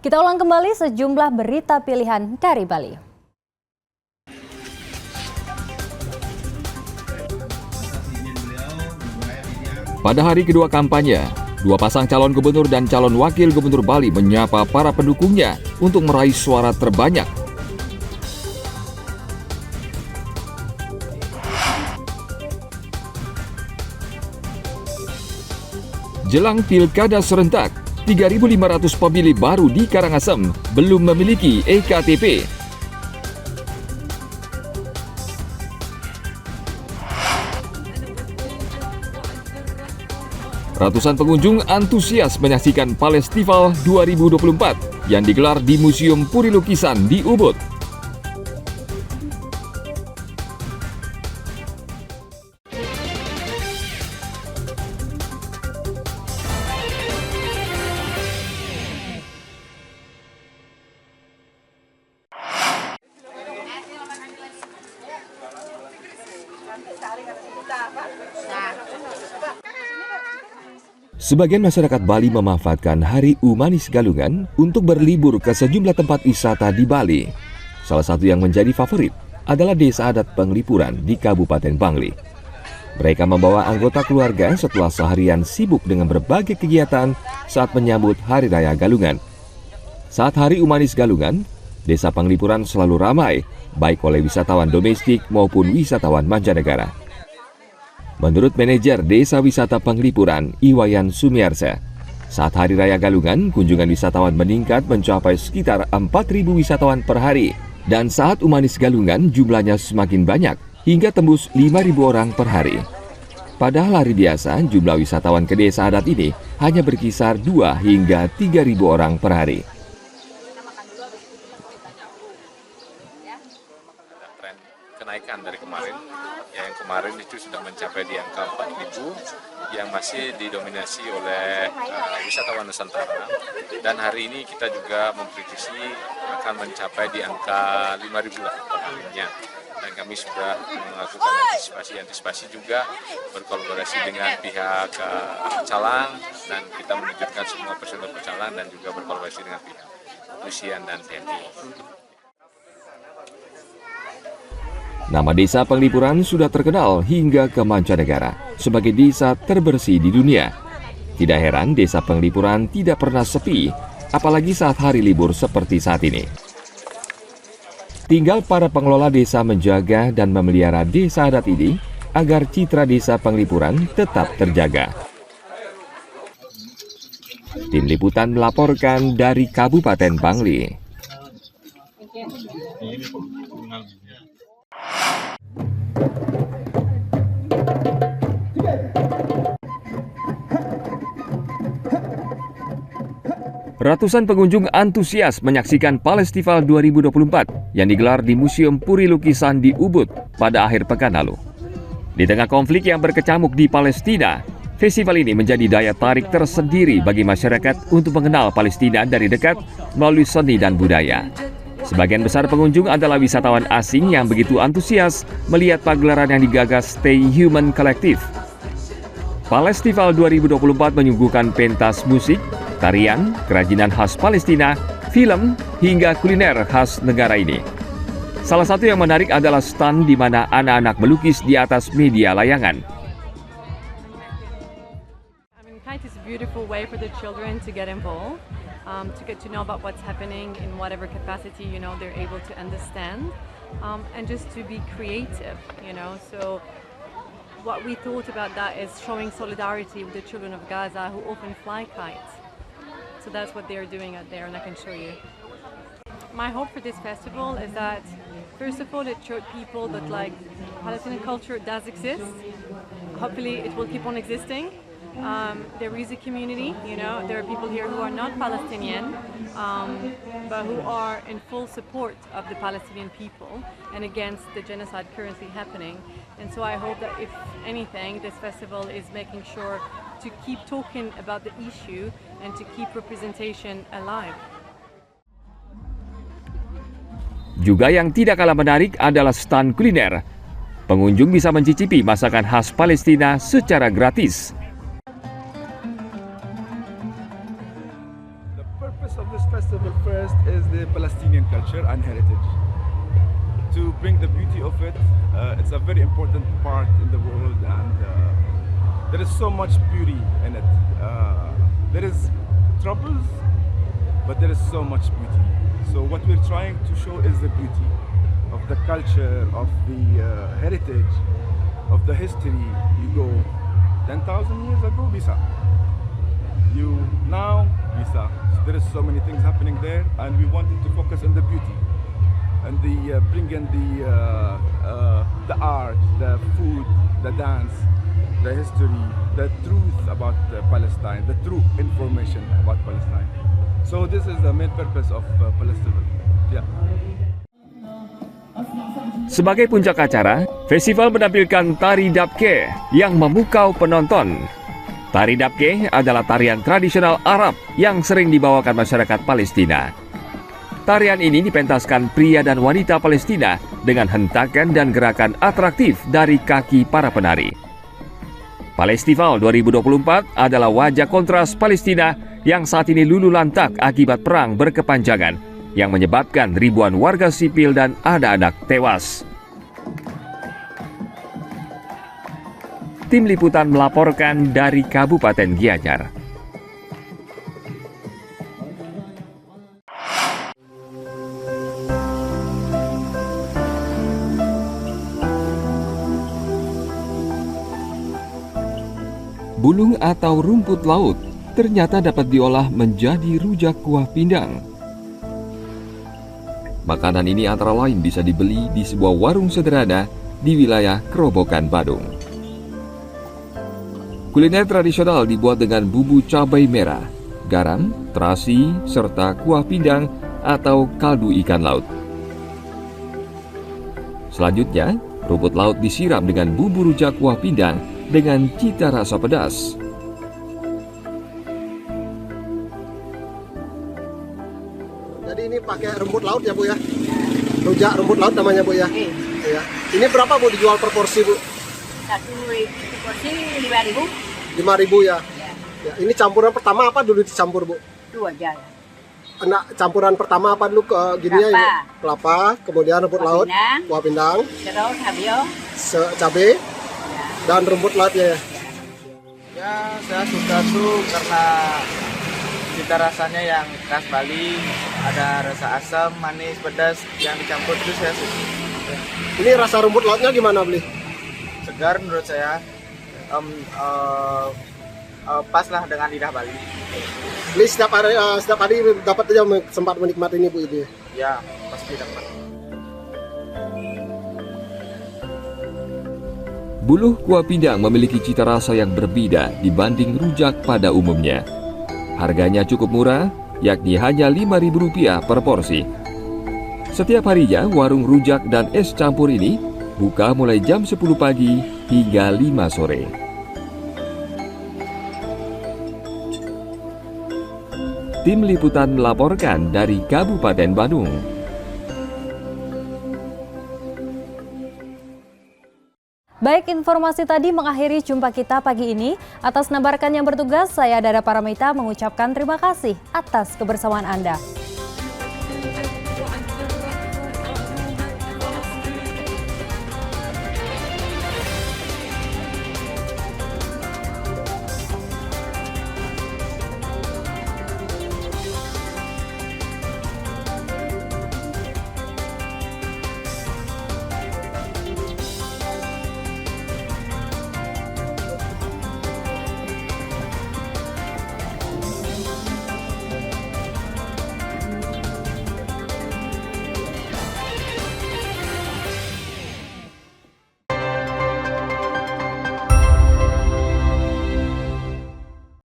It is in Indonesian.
Kita ulang kembali sejumlah berita pilihan dari Bali. Pada hari kedua kampanye, dua pasang calon gubernur dan calon wakil gubernur Bali menyapa para pendukungnya untuk meraih suara terbanyak. Jelang pilkada serentak, 3.500 pemilih baru di Karangasem belum memiliki EKTP. Ratusan pengunjung antusias menyaksikan Palestival 2024 yang digelar di Museum Puri Lukisan di Ubud. Sebagian masyarakat Bali memanfaatkan Hari Umanis Galungan untuk berlibur ke sejumlah tempat wisata di Bali. Salah satu yang menjadi favorit adalah Desa Adat Penglipuran di Kabupaten Bangli. Mereka membawa anggota keluarga setelah seharian sibuk dengan berbagai kegiatan saat menyambut Hari Raya Galungan. Saat Hari Umanis Galungan, Desa Penglipuran selalu ramai, baik oleh wisatawan domestik maupun wisatawan mancanegara. Menurut manajer Desa Wisata Penglipuran, Iwayan Sumiarsa, saat Hari Raya Galungan, kunjungan wisatawan meningkat mencapai sekitar 4.000 wisatawan per hari. Dan saat Umanis Galungan, jumlahnya semakin banyak, hingga tembus 5.000 orang per hari. Padahal hari biasa, jumlah wisatawan ke desa adat ini hanya berkisar 2 hingga 3.000 orang per hari. Tren kenaikan dari kemarin. Yang kemarin itu sudah mencapai di angka 4.000 yang masih didominasi oleh wisatawan Nusantara, dan hari ini kita juga memprediksi akan mencapai di angka 5.000 lah perharinya, dan kami sudah melakukan antisipasi juga berkolaborasi dengan pihak Calang, dan kita menunjukkan semua personel Calang dan juga berkolaborasi dengan pihak kepolisian dan TNI. Nama Desa Penglipuran sudah terkenal hingga ke mancanegara sebagai desa terbersih di dunia. Tidak heran Desa Penglipuran tidak pernah sepi, apalagi saat hari libur seperti saat ini. Tinggal para pengelola desa menjaga dan memelihara desa adat ini agar citra Desa Penglipuran tetap terjaga. Tim Liputan melaporkan dari Kabupaten Bangli. Ratusan pengunjung antusias menyaksikan Palestival 2024 yang digelar di Museum Puri Lukisan di Ubud pada akhir pekan lalu. Di tengah konflik yang berkecamuk di Palestina, festival ini menjadi daya tarik tersendiri bagi masyarakat untuk mengenal Palestina dari dekat melalui seni dan budaya. Sebagian besar pengunjung adalah wisatawan asing yang begitu antusias melihat pagelaran yang digagas Stay Human Collective. Palestival 2024 menyuguhkan pentas musik, tarian, kerajinan khas Palestina, film, hingga kuliner khas negara ini. Salah satu yang menarik adalah stand di mana anak-anak melukis di atas media layangan. It's a beautiful way for the children to get involved, to get to know about what's happening in whatever capacity, they're able to understand, and just to be creative, So what we thought about that is showing solidarity with the children of Gaza who often fly kites. So that's what they're doing out there, and I can show you. My hope for this festival is that, first of all, it showed people that Palestinian culture does exist. Hopefully it will keep on existing. There is a community, there are people here who are not Palestinian, but who are in full support of the Palestinian people and against the genocide currently happening. And so I hope that if anything, this festival is making sure to keep talking about the issue and to keep representation alive. Juga yang tidak kalah menarik adalah stand kuliner. Pengunjung bisa mencicipi masakan khas Palestina secara gratis. The purpose of this festival culture and heritage. To bring the beauty of it, it's a very important part in the world, and there is so much beauty in it. There is troubles, but there is so much beauty. So what we're trying to show is the beauty of the culture, of the heritage, of the history. You go 10,000 years ago, bisa. You now, bisa. So there is so many things happening there, and we wanted to focus on the beauty and bring in the art, the food, the dance, the history, the truth about Palestine, the true information about Palestine. So this is the main purpose of Palestine. Yeah. Sebagai puncak acara, festival menampilkan tari Dabke yang memukau penonton. Tari Dabke adalah tarian tradisional Arab yang sering dibawakan masyarakat Palestina. Tarian ini dipentaskan pria dan wanita Palestina dengan hentakan dan gerakan atraktif dari kaki para penari. Palestival 2024 adalah wajah kontras Palestina yang saat ini luluh lantak akibat perang berkepanjangan yang menyebabkan ribuan warga sipil dan anak-anak tewas. Tim Liputan melaporkan dari Kabupaten Gianyar. Bulung atau rumput laut ternyata dapat diolah menjadi rujak kuah pindang. Makanan ini antara lain bisa dibeli di sebuah warung sederhana di wilayah Kerobokan, Badung. Kuliner tradisional dibuat dengan bumbu cabai merah, garam, terasi, serta kuah pindang atau kaldu ikan laut. Selanjutnya, rumput laut disiram dengan bumbu rujak kuah pindang dengan cita rasa pedas. Jadi ini pakai rumput laut ya Bu ya? Rujak rumput laut namanya Bu ya? Iya. Ini berapa Bu dijual per porsi Bu? Satu porsi 5.000. 5.000 ya? Ya. Ini campuran pertama apa dulu dicampur Bu? Itu aja. Campuran pertama apa dulu gini Kelapa. ya? Kelapa, kemudian rumput laut, kuah pindang, Terus habio. cabai, dan rumput laut ya? Ya, saya suka tuh karena cita rasanya yang khas Bali, ada rasa asam, manis, pedas yang dicampur itu saya suka. Ini rasa rumput lautnya gimana beli? Segar menurut saya, pas lah dengan lidah Bali. Ini setiap hari dapat aja sempat menikmati ini Bu ini. Ya, pasti dapat. Buluh kuah pindang memiliki cita rasa yang berbeda dibanding rujak pada umumnya. Harganya cukup murah, yakni hanya Rp5.000 per porsi. Setiap harinya, warung rujak dan es campur ini buka mulai jam 10 pagi hingga 5 sore. Tim Liputan melaporkan dari Kabupaten Badung. Baik, informasi tadi mengakhiri jumpa kita pagi ini. Atas nama rekan yang bertugas, saya Dara Paramita mengucapkan terima kasih atas kebersamaan Anda.